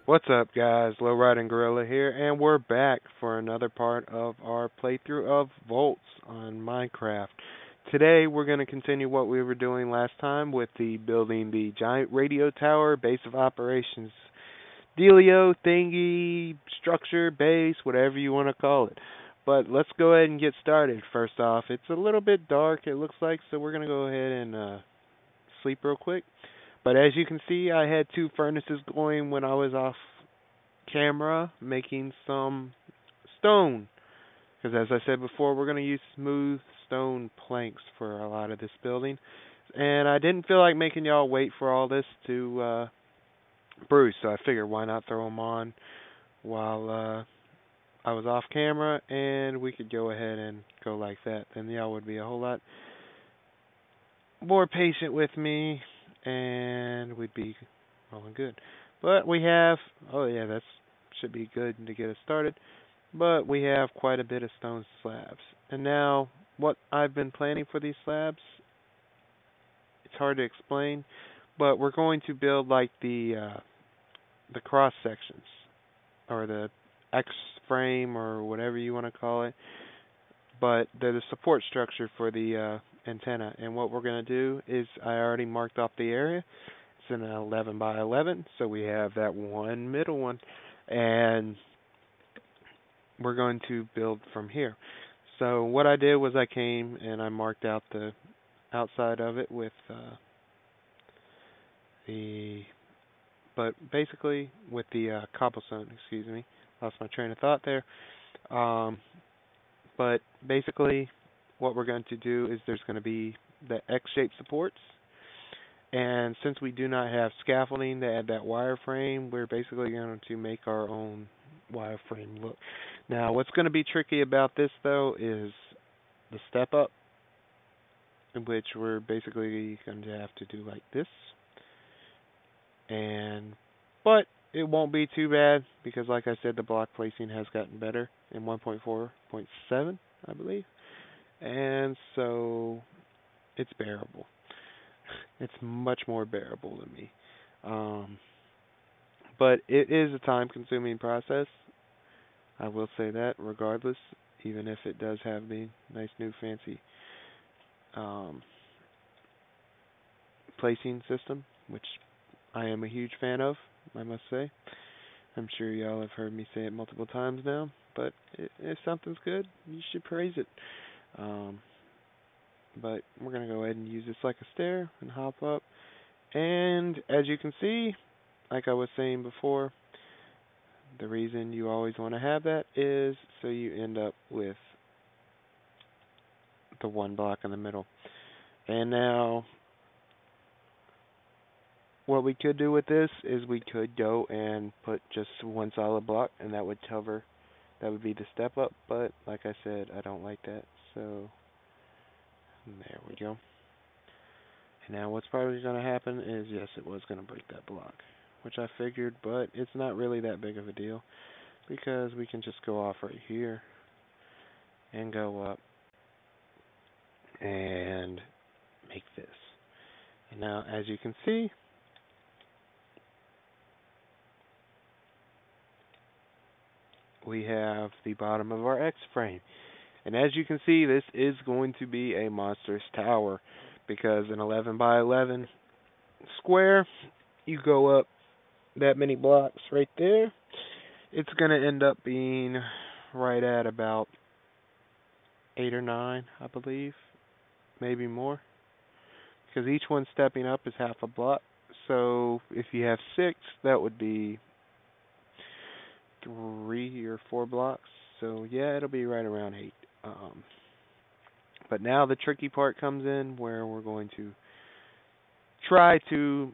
What's up, guys? Low Riding Gorilla here, and we're back for another part of our playthrough of Voltz on Minecraft. Today, we're going to continue what we were doing last time with the building the giant radio tower, base of operations, dealio, thingy, structure, base, whatever you want to call it. But let's go ahead and get started. First off, it's a little bit dark, it looks like, so we're going to go ahead and sleep real quick. But as you can see, I had two furnaces going when I was off camera making some stone. Because as I said before, we're going to use smooth stone planks for a lot of this building. And I didn't feel like making y'all wait for all this to brew, so I figured why not throw them on while I was off camera, and we could go ahead and go like that. Then y'all would be a whole lot more patient with me, and we'd be rolling good. But we have, oh yeah, that should be good to get us started. But we have quite a bit of stone slabs. And now, what I've been planning for these slabs, it's hard to explain, but we're going to build like the cross sections, or the X frame, or whatever you want to call it. But they're the support structure for the antenna. And what we're going to do is, I already marked off the area. It's an 11 by 11, so we have that one middle one. And we're going to build from here. So what I did was I came and I marked out the outside of it with but basically with the cobblestone, excuse me. Lost my train of thought there. But basically what we're going to do is there's going to be the X-shaped supports. And since we do not have scaffolding to add that wireframe, we're basically going to make our own wireframe look. Now, what's going to be tricky about this, though, is the step up, in which we're basically going to have to do like this. But it won't be too bad, because like I said, the block placing has gotten better in 1.4.7, I believe. And so it's bearable. It's much more bearable to me. But it is a time-consuming process. I will say that, regardless, even if it does have the nice new fancy placing system, which I am a huge fan of, I must say. I'm sure y'all have heard me say it multiple times now, but if something's good, you should praise it. But we're going to go ahead and use this like a stair and hop up. And as you can see, like I was saying before, the reason you always want to have that is so you end up with the one block in the middle. And now, what we could do with this is we could go and put just one solid block, and that would be the step up. But like I said, I don't like that. So there we go. And now what's probably going to happen is, yes, it was going to break that block, which I figured, but it's not really that big of a deal, because we can just go off right here and go up and make this. And now, as you can see, we have the bottom of our X frame. And as you can see, this is going to be a monstrous tower, because an 11 by 11 square, you go up that many blocks right there, it's going to end up being right at about 8 or 9, I believe, maybe more, because each one stepping up is half a block. So if you have 6, that would be 3 or 4 blocks. So yeah, it'll be right around 8. But now the tricky part comes in, where we're going to try to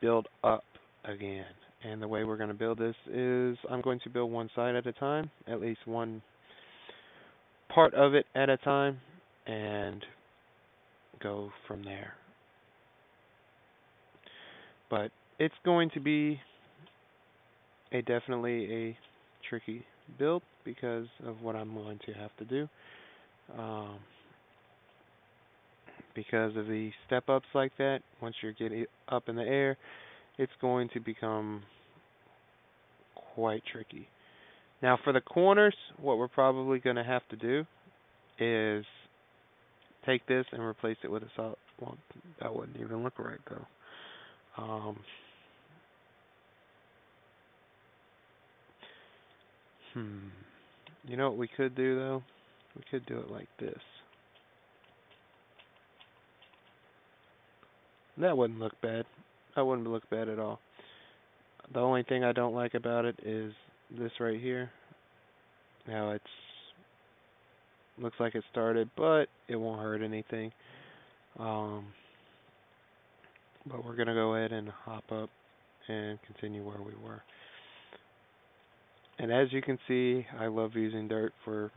build up again. And the way we're going to build this is, I'm going to build one side at a time, at least one part of it at a time, and go from there. But it's going to be definitely a tricky build, because of what I'm going to have to do. Because of the step-ups like that, once you're getting up in the air, it's going to become quite tricky. Now for the corners, what we're probably going to have to do is take this and replace it with a solid. Well, that wouldn't even look right though. Um, hmm. You know what we could do though? We could do it like this. That wouldn't look bad. That wouldn't look bad at all. The only thing I don't like about it is this right here. Now it's looks like it started, but it won't hurt anything. Um, but we're gonna go ahead and hop up and continue where we were. And as you can see, I love using dirt for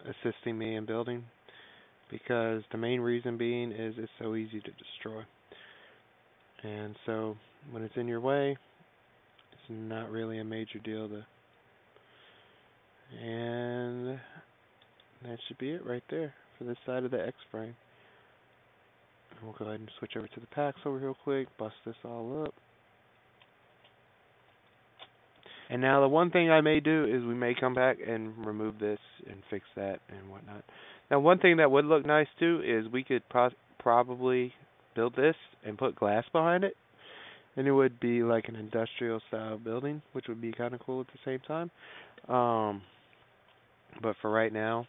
assisting me in building because the main reason being is it's so easy to destroy. And so when it's in your way, it's not really a major deal to. And that should be it right there for this side of the X-frame. And we'll go ahead and switch over to the packs over real quick, bust this all up. And now the one thing I may do is we may come back and remove this and fix that and whatnot. Now one thing that would look nice too is we could probably build this and put glass behind it. And it would be like an industrial style building, which would be kind of cool at the same time. But for right now,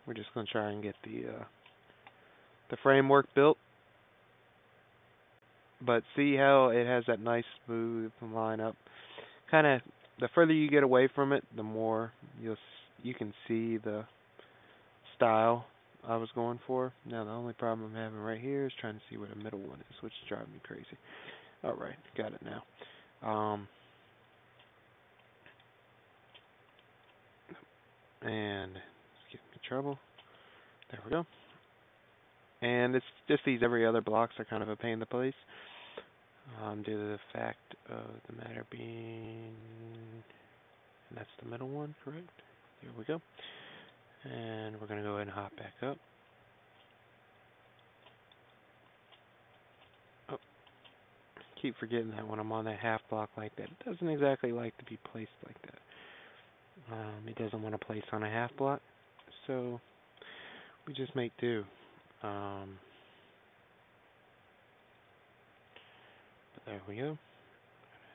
we're just going to try and get the framework built. But see how it has that nice smooth line up. Kind of the further you get away from it, the more you can see the style I was going for. Now the only problem I'm having right here is trying to see where the middle one is, which is driving me crazy. All right, got it now. And it's giving me trouble. There we go. And it's just these every other blocks are kind of a pain to place. Due to the fact of the matter being, and that's the middle one, correct? Here we go. And we're going to go ahead and hop back up. Oh, keep forgetting that when I'm on that half block like that. It doesn't exactly like to be placed like that. It doesn't want to place on a half block, so we just make do. But there we go.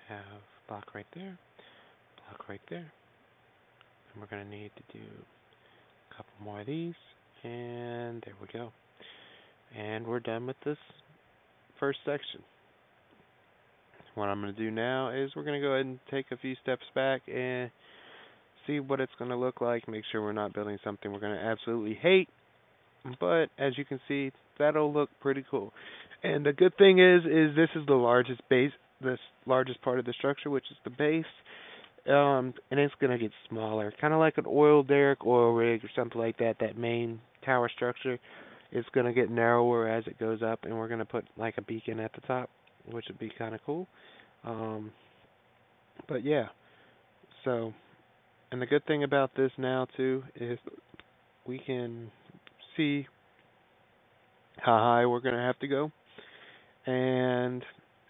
Have block right there, block right there. And we're going to need to do a couple more of these, and there we go. And we're done with this first section. What I'm going to do now is we're going to go ahead and take a few steps back and see what it's going to look like. Make sure we're not building something we're going to absolutely hate. But as you can see, that'll look pretty cool. And the good thing is this is the largest base, the largest part of the structure, which is the base. And it's going to get smaller, kind of like an oil derrick, oil rig, or something like that. That main tower structure is going to get narrower as it goes up, and we're going to put like a beacon at the top, which would be kind of cool. But yeah, so, and the good thing about this now too is we can see how high we're going to have to go and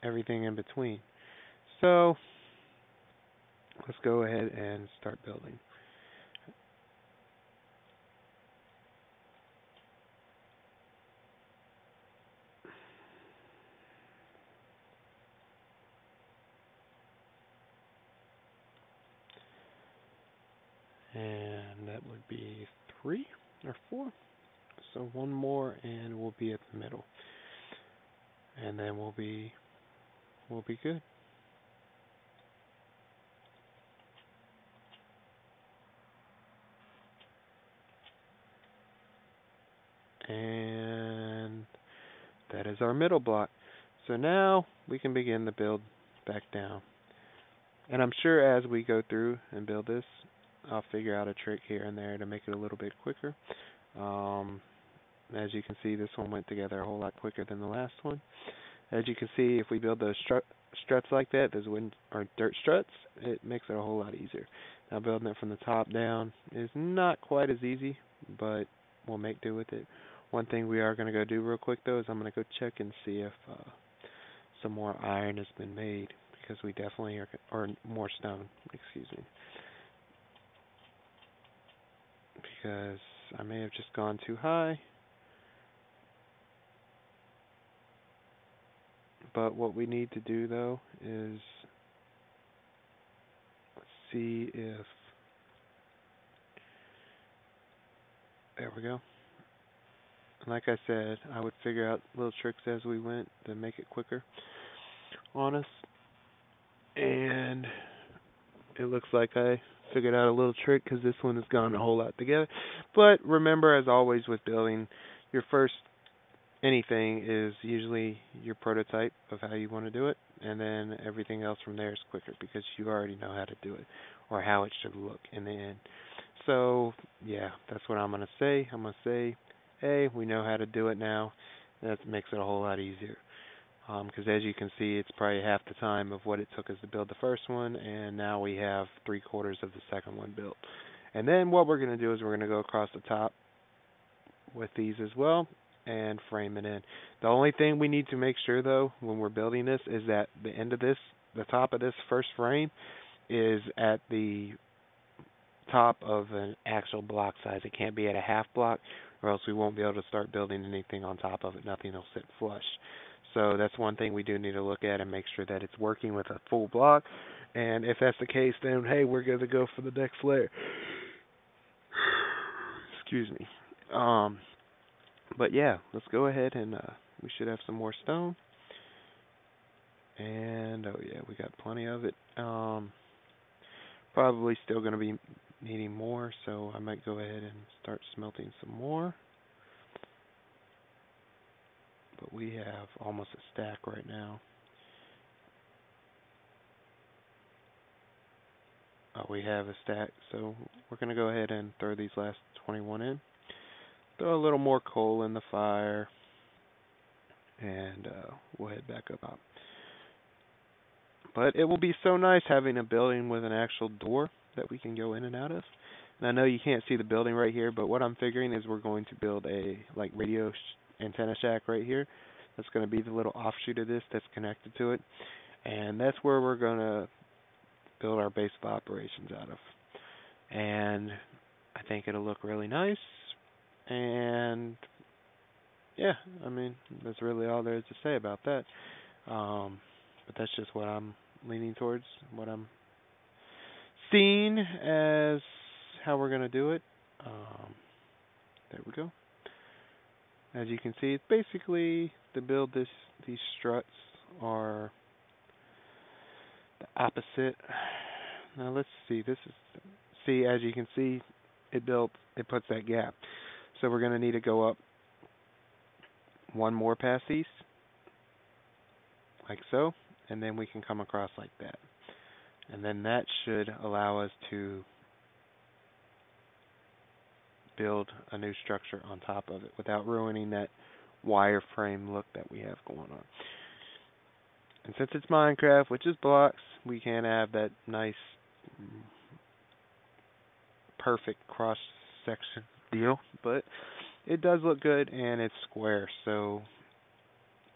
everything in between. So let's go ahead and start building. And that would be 3 or 4. So one more and we'll be at the middle. And then we'll be good. And that is our middle block. So now we can begin to build back down. And I'm sure as we go through and build this, I'll figure out a trick here and there to make it a little bit quicker. As you can see, this one went together a whole lot quicker than the last one. As you can see, if we build those struts like that, those wooden or dirt struts, it makes it a whole lot easier. Now building it from the top down is not quite as easy, but we'll make do with it. One thing we are going to go do real quick though is I'm going to go check and see if some more iron has been made, because we definitely are, or more stone, excuse me, because I may have just gone too high. But what we need to do though is see if, there we go. Like I said, I would figure out little tricks as we went to make it quicker on us. And it looks like I figured out a little trick because this one has gone a whole lot together. But remember, as always with building, your first anything is usually your prototype of how you want to do it, and then everything else from there is quicker because you already know how to do it or how it should look in the end. So, yeah, that's what I'm going to say. I'm going to say, hey, we know how to do it now. That makes it a whole lot easier. Because as you can see, it's probably half the time of what it took us to build the first one, and now we have 3/4 of the second one built. And then what we're going to do is we're going to go across the top with these as well and frame it in. The only thing we need to make sure, though, when we're building this is that the end of this, the top of this first frame, is at the top of an actual block size. It can't be at a half block, or else we won't be able to start building anything on top of it. Nothing will sit flush. So that's one thing we do need to look at and make sure that it's working with a full block. And if that's the case, then hey, we're going to go for the next layer. Excuse me. But yeah, let's go ahead and we should have some more stone. And oh yeah, we got plenty of it. Probably still going to be needing more, so I might go ahead and start smelting some more. But we have almost a stack right now. Oh, we have a stack, so we're going to go ahead and throw these last 21 in. Throw a little more coal in the fire, and we'll head back up. But it will be so nice having a building with an actual door that we can go in and out of. And I know you can't see the building right here, but what I'm figuring is we're going to build a radio antenna shack right here. That's going to be the little offshoot of this that's connected to it. And that's where we're going to build our base of operations out of. And I think it'll look really nice. And yeah, I mean, that's really all there is to say about that. But that's just what I'm leaning towards, what I'm seeing as how we're going to do it. There we go. As you can see, it's basically to build these struts are the opposite. Now let's see. See, as you can see, it puts that gap. So we're going to need to go up one more past these, like so, and then we can come across like that. And then that should allow us to build a new structure on top of it without ruining that wireframe look that we have going on. And since it's Minecraft, which is blocks, we can't have that nice perfect cross section deal, but it does look good and it's square, so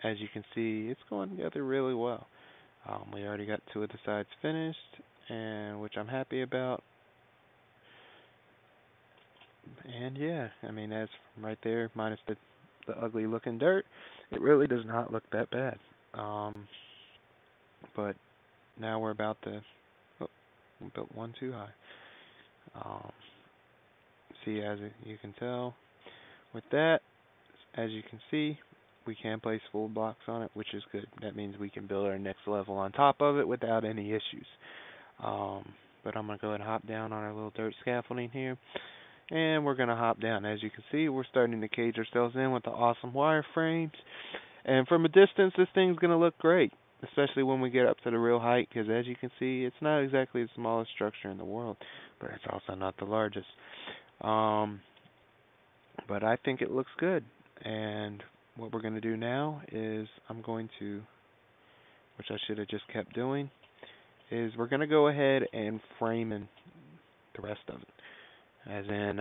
as you can see, it's going together really well. We already got 2 of the sides finished, and which I'm happy about. And yeah, I mean, as right there, minus the ugly looking dirt, it really does not look that bad. But now we're about to, we built one too high. See, as you can tell, with that, as you can see, we can place full blocks on it, which is good. That means we can build our next level on top of it without any issues. But I'm going to go ahead and hop down on our little dirt scaffolding here. And we're going to hop down. As you can see, we're starting to cage ourselves in with the awesome wireframes. And from a distance, this thing's going to look great, especially when we get up to the real height, because as you can see, it's not exactly the smallest structure in the world, but it's also not the largest. But I think it looks good. And what we're going to do now is I'm going to, which I should have just kept doing, is we're going to go ahead and frame in the rest of it. As in,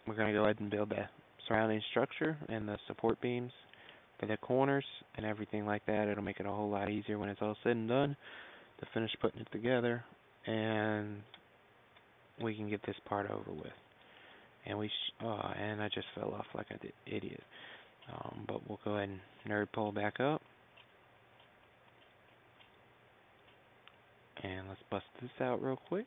we're going to go ahead and build the surrounding structure and the support beams for the corners and everything like that. It'll make it a whole lot easier when it's all said and done to finish putting it together, and we can get this part over with. And and I just fell off like I did, idiot. But we'll go ahead and nerd pull back up, and let's bust this out real quick.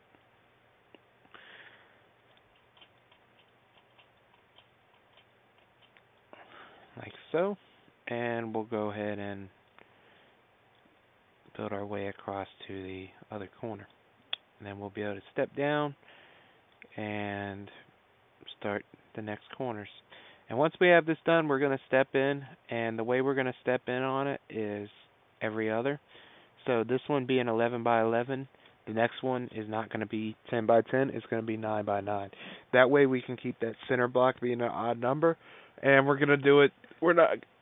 Like so, and we'll go ahead and build our way across to the other corner. And then we'll be able to step down and start the next corners. And once we have this done, we're going to step in, and the way we're going to step in on it is every other. So this one being 11 by 11, the next one is not going to be 10 by 10, it's going to be 9 by 9. That way we can keep that center block being an odd number, and we're going to do it.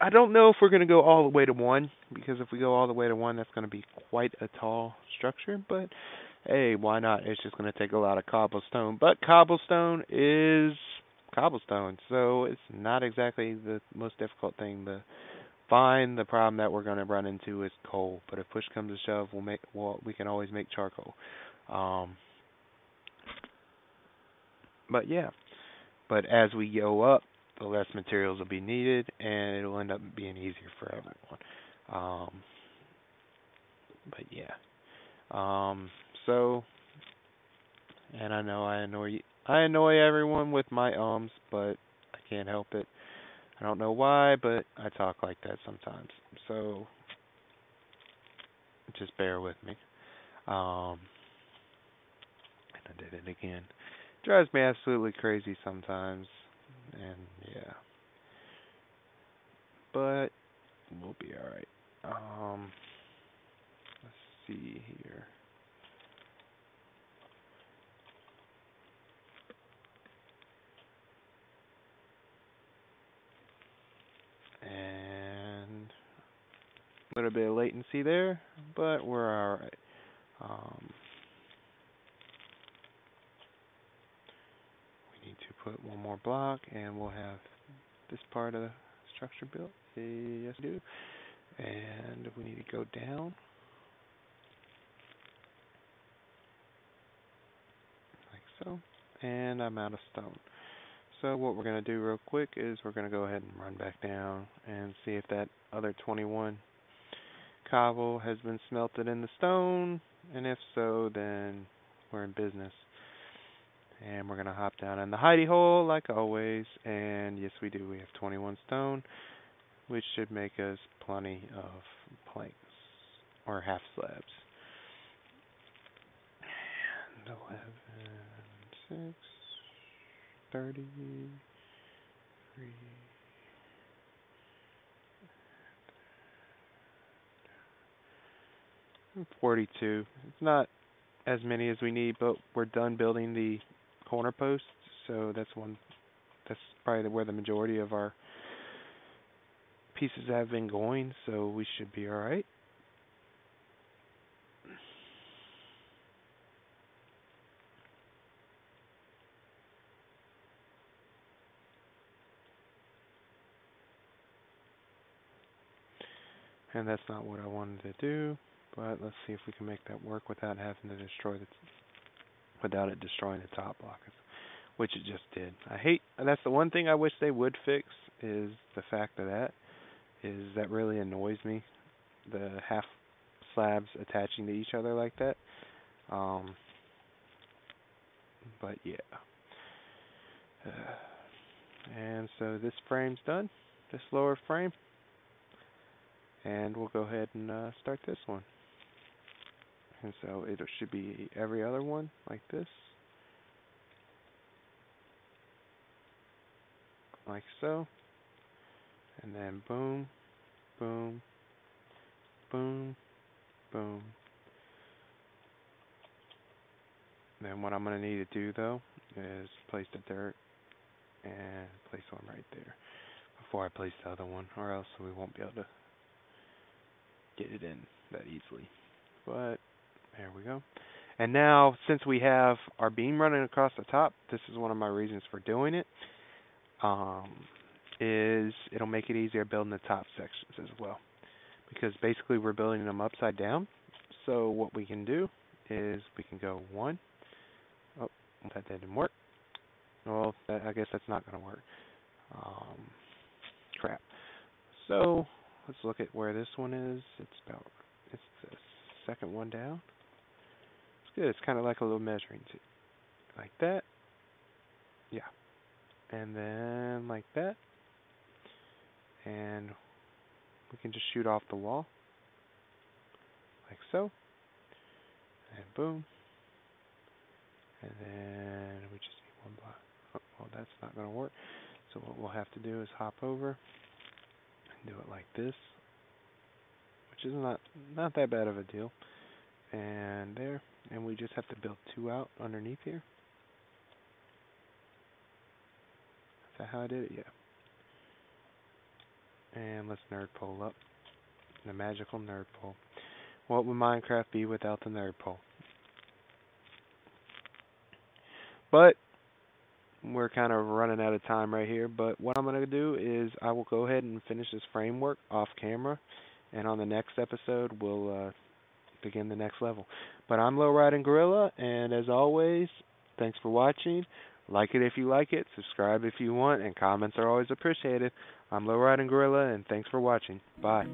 I don't know if we're going to go all the way to 1, because if we go all the way to 1, that's going to be quite a tall structure, but hey, why not? It's just going to take a lot of cobblestone, but cobblestone is cobblestone, so it's not exactly the most difficult thing to find. The problem that we're going to run into is coal, but if push comes to shove, we can always make charcoal. But yeah, but as we go up, the less materials will be needed, and it'll end up being easier for everyone. But yeah, so, and I know I annoy everyone with my but I can't help it. I don't know why, but I talk like that sometimes. So just bear with me. And I did it again. Drives me absolutely crazy sometimes. And yeah. But we'll be alright. Let's see here. And a little bit of latency there, but we're alright. We need to put one more block, and we'll have this part of the structure built. Yes, we do. And we need to go down, like so. And I'm out of stone. So what we're going to do real quick is we're going to go ahead and run back down and see if that other 21 cobble has been smelted in the stone, and if so, then we're in business. And we're going to hop down in the hidey hole like always, and yes we do, we have 21 stone, which should make us plenty of planks, or half slabs. And 11, 6, 33, 42. It's not as many as we need, but we're done building the corner posts, so that's probably where the majority of our pieces have been going, so we should be alright. And that's not what I wanted to do, but let's see if we can make that work without having to without it destroying the top block, which it just did. And that's the one thing I wish they would fix, is the fact of that really annoys me, the half slabs attaching to each other like that. But yeah. And so this frame's done, this lower frame. And we'll go ahead and start this one. And so it should be every other one, like this. Like so. And then boom, boom, boom, boom. Then what I'm going to need to do, though, is place the dirt and place one right there before I place the other one, or else we won't be able to get it in that easily. But there we go. And now, since we have our beam running across the top, this is one of my reasons for doing it. is it'll make it easier building the top sections as well. Because basically we're building them upside down. So what we can do is we can go 1. Oh, that didn't work. Well, I guess that's not going to work. Crap. So let's look at where this one is. It's the second one down. It's good. It's kind of like a little measuring tape. Like that. Yeah. And then like that. And we can just shoot off the wall. Like so. And boom. And then we just need one block. Oh, well, that's not going to work. So what we'll have to do is hop over and do it like this, which is not that bad of a deal. And there. And we just have to build 2 out underneath here. Is that how I did it? Yeah. And let's nerd pole up. The magical nerd pole. What would Minecraft be without the nerd pole? But we're kind of running out of time right here. But what I'm going to do is I will go ahead and finish this framework off camera. And on the next episode, we'll begin the next level. But I'm Low Riding Gorilla. And as always, thanks for watching. Like it if you like it. Subscribe if you want. And comments are always appreciated. I'm Low Riding Gorilla. And thanks for watching. Bye.